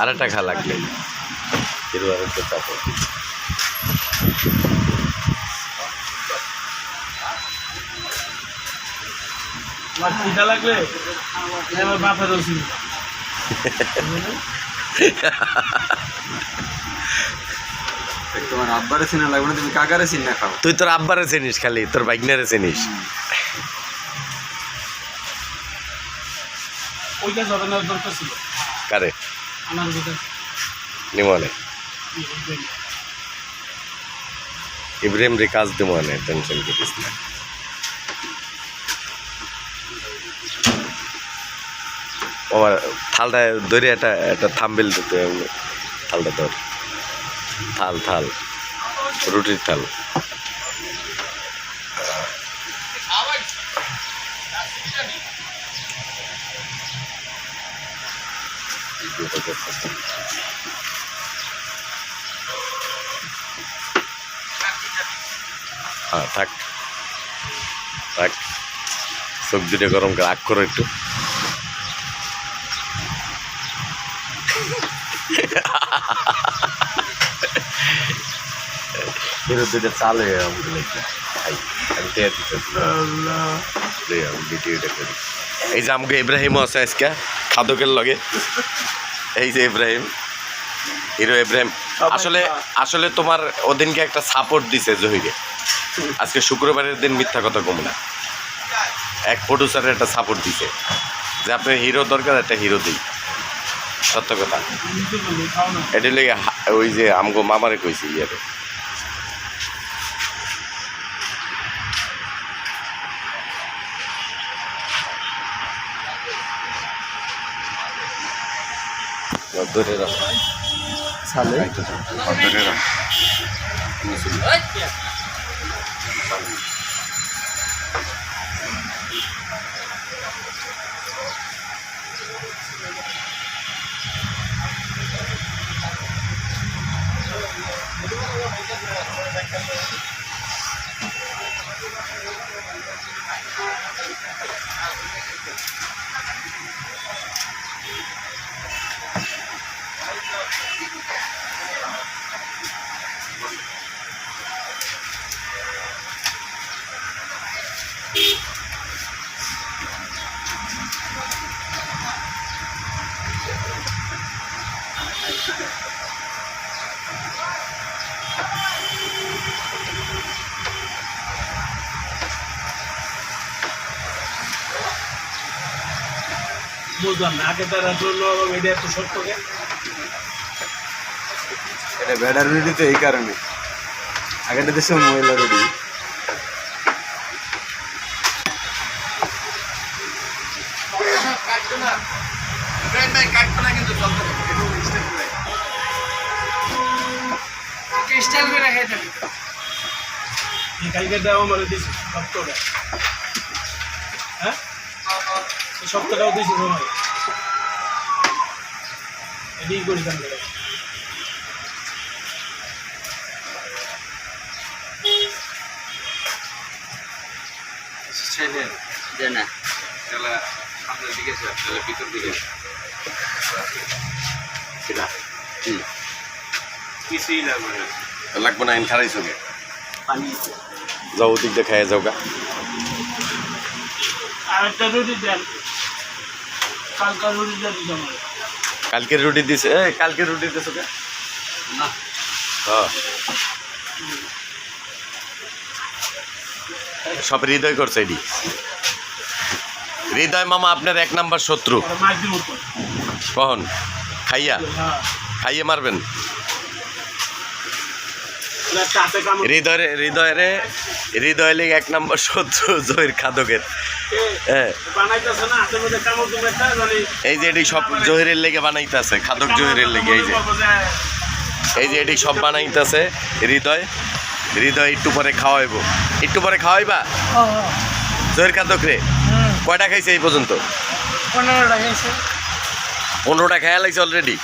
আর একটা খা লাগবে চাপড় খিদা লাগলে আমার বাপের ওষুধ তোমার আব্বারে চিনা লাগবে না, তুমি কাকারে চিনা খাও। তুই তোর আব্বারে চিনিস, খালি তোর বাইকনারে চিনিস। ওইটা জরানোর দরকার ছিল। কারে? আমার কথা নিমনে ইব্রাহিম রে কাজ দিমনে, টেনশন করিস না। আমার থালটা ধরে একটা থাম্বেল দিতে, থালটা ধর, থাল রুটির থাল। হ্যাঁ থাক, চোখ দুটো গরম করে আগ করো একটু। দুটো চালে এই যে আমাকে ইব্রাহিমও আছে আজকে খাদকের লগে। এই যে ইব্রাহিম, হিরো ইব্রাহিম। আসলে তোমার ওদিনকে একটা সাপোর্ট দিছে জহিরে। আজকে শুক্রবারের দিন মিথ্যা কথা কম না, এক প্রডিউসারের একটা সাপোর্ট দিছে যে আপনার হিরো দরকার, একটা হিরো দিই। সত্য কথা এটা লেগে ওই যে আমগো মামারে কইছি ইয়ারে। ধরে রাখ সালে ধরে রাখ। বুঝলাম না, আগে তারা চললো মিডিয়া তো সত্য কে এটা ব্যাটার রুটি তো এই কারণে আগেটা দেশে মহিলা রুটি। কালকে দেওয়া মানে দিছি সপ্তাহটা, হ্যাঁ সপ্তাহটাও দিছি সময় এদিকে করি কেন না সামনের দিকে ভিতর দিকে কিছুই লাগবে না, লাগবো না, খারাই চোখে যাও দিক দিয়ে খাইয়ে যাও গা। আর একটা রুটি দেন, কালকার রুটিটা দিতে আমার কালকের রুটি দিছে, কালকের রুটি দিছে কে? না হ্যাঁ সব হৃদয় করছে এটি। হৃদয় মামা আপনার 1 নাম্বার শত্রু। মাছ দিব তো কখন খাইয়া হ্যাঁ খাইয়ে মারবেন। চাপে কাম হৃদয় লেগে 1 নাম্বার শত্রু জহির খাদকের। হ্যাঁ বানাইতেছে না হাতের মধ্যে কামড় দিবে একটা জানি এই যে এটি সব জহিরের লেগে বানাইতেছে, খাদক জহিরের লেগে। এই যে এটি সব বানাইতেছে হৃদয় একটু পরে খাওয়াইবো, একটু পরে খাওয়াইবা জহির খাদক রে। কয়টা খাইছে এই পর্যন্ত? 15টা খেয়াল লাগছে অলরেডি।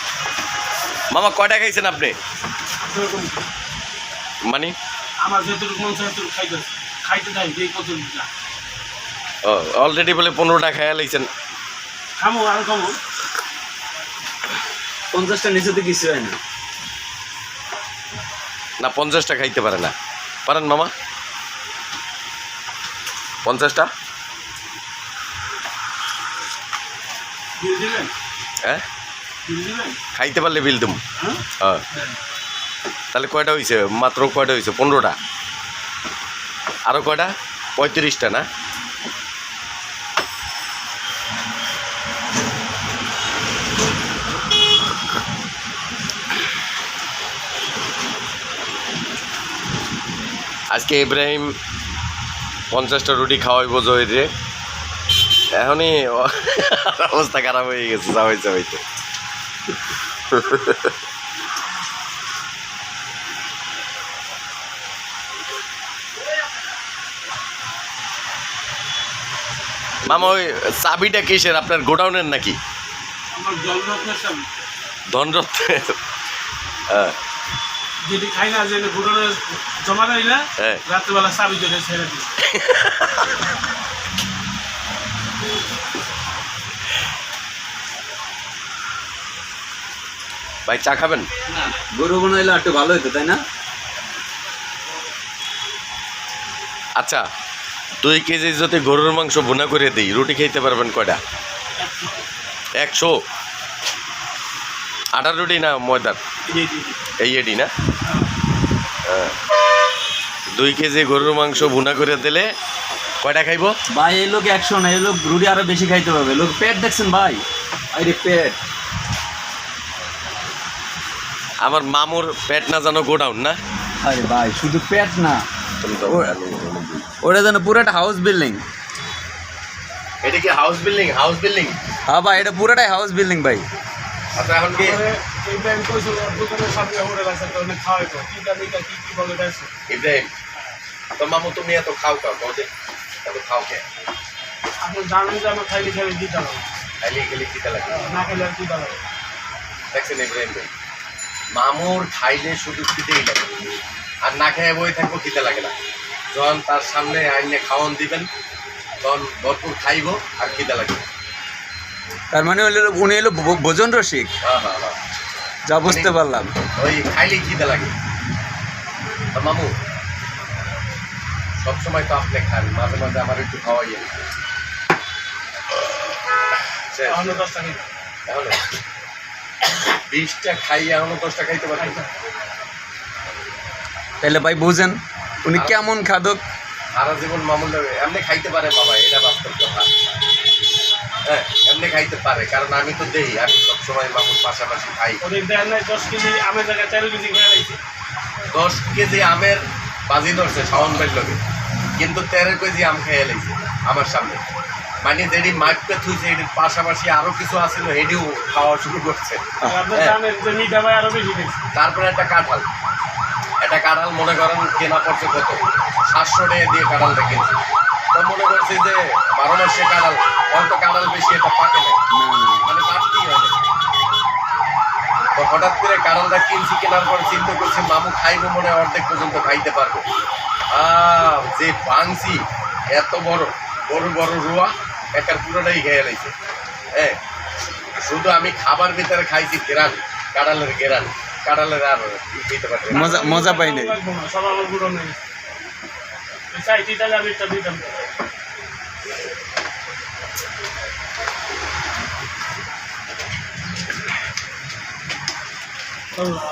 মামা কয়টা খাইছেন আপনি? মানে আমার যেটুকু মন চায় খাইতে খাইতে চাই যে কত অলরেডি বলে 15টা খাইয়া লাইছেন। খামো আর খামো 50টা নিচে তো কিছু হয় না। না 50টা খাইতে পারে না, পারেন মামা 50টা? বিল দিবেন? হ্যাঁ বিল দিবেন? খাইতে পারলে বিল দেবো। হ্যাঁ হ্যাঁ তাহলে কয়টা হয়েছে? মাত্র কয়টা হয়েছে? 15টা। আরও কয়টা? 35টা না? আজকে ইব্রাহিম 50টা রুটি খাওয়াইব জহিরে। এখনই অবস্থা খারাপ হয়ে গেছে চাবাইতে চাবাইতে। মামা ওই চাবিটা কিসের? আপনার গোডাউনের নাকি? আমার জলরত্নের স্বামী ধনরত্নের? হ্যাঁ যদি খাই না যে গুড়নে জমা দেয় না, হ্যাঁ। রাত্রেবেলা চাবি ধরে ছেড়ে দিই। ভাই চা খাবেন? না গরু বানাইলে একটু ভালো হতো, তাই না? আচ্ছা 2 কেজি যদি গরুর মাংস ভুনা করে দিই, রুটি খেতে পারবেন কয়টা? 100? আটার রুটি না ময়দার? এই এডি না? হ্যাঁ 2 কেজি গরুর মাংস ভুনা করে দিলে কয়টা খাইব? ভাই এই লোক 100 না, এই লোক রুটি আরো বেশি খাইতে পারবে। লোক পেট দেখছেন ভাই, আরে পেট। আমার মামুর পেট না জানো গোডাউন না? আরে ভাই শুধু পেট না, ওটা যেন পুরোটা হাউস বিল্ডিং। এটা কি হাউস বিল্ডিং? House building? হ্যাঁ ভাই এটা পুরোটাই হাউস বিল্ডিং ভাই। আচ্ছা এখন কি এই ব্যাংক কইছে দোকানের সামনে ওরে রাখছে তো অনেক খাওয়াইতো কি জানি কি কি বলে দেছে। ইব্রাহিম তো মামু তুমি এত খাও বলতে এত খাও কে? আপনি জানেন যে আমার খাইলে খাইলে দিতে হবে, খাইলে গেলে খিদা লাগে। না খাইলে আর দিতে হবে। দেখছেন ইব্রাহিম ভাই, মামুর খাইলে শুধু খিদেই লাগে, আর না খেয়ে বই থাকবো খিদে লাগে না। যখন তার সামনে আইনে খাওয়ান দিবেন তখন ভরপুর খাইব আর খিদে লাগবে। তার মানে উনি হলো ভোজন রসিক, হ্যাঁ হ্যাঁ হ্যাঁ যা বুঝতে পারলাম। ওই খাইলেই খিদে লাগে। তো মামু সবসময় তো আপনি খান, মাঝে মাঝে আমার একটু খাওয়াইয়েন। তাহলে 10 টাকা তাহলে 20টা খাই এখনো 10টা খাইতে পারি না। তাহলে ভাই বুঝেন উনি কেমন খাদক। সারা জীবন মামুন এমনি খাইতে পারে বাবা, এটা বাস্তব কথা। হ্যাঁ এমনি খাইতে পারে, কারণ আমি তো দেই, আমি সবসময় মামুর পাশাপাশি খাই। ওদের দেয় নাই 10 কেজি আমের জায়গায় 4 কেজি খেয়ে লাইছি। 10 কেজি আমের বাজি ধরছে শাওন ভাইয়ের লগে, কিন্তু 13 কেজি আম খেয়ে লাইছে আমার সামনে। মানে যেটি মাইপে থুইছে এটির পাশাপাশি আরো কিছু আছিল, এটিও খাওয়া শুরু করছে। আপনি জানেন যে মিঠা ভাই আরো বেশি খাইছে। তারপরে একটা কাঁঠাল, মনে করেন কেনা পড়ছে কত 700 টাকা দিয়ে কাঁঠালটা কিনছে। তো মনে করছি যে 12 মাসে কাঁঠাল, এখন তো কাঁঠাল বেশি এটা পাকে না, মানে পাকতেই হয় না। তো হঠাৎ করে কাঁঠালটা কিনছি, কেনার পর চিন্তা করছি মামু খাইবো মনে হয় অর্ধেক পর্যন্ত খাইতে পারবো। যে ভাঙছি এত বড় বড় বড় রুয়া একার পুরোটাই খেয়ে লাইছে। হ্যাঁ শুধু আমি খাবার ভিতরে খাইছি গেরান, কাঁঠালের গেরান, কাঁঠালের আর খেতে পারি না। মজা পাই নাই। সব আমার গুঁড়ো নেই। চাই তিতা যাবে একটা দিতাম। আল্লাহ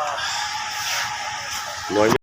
9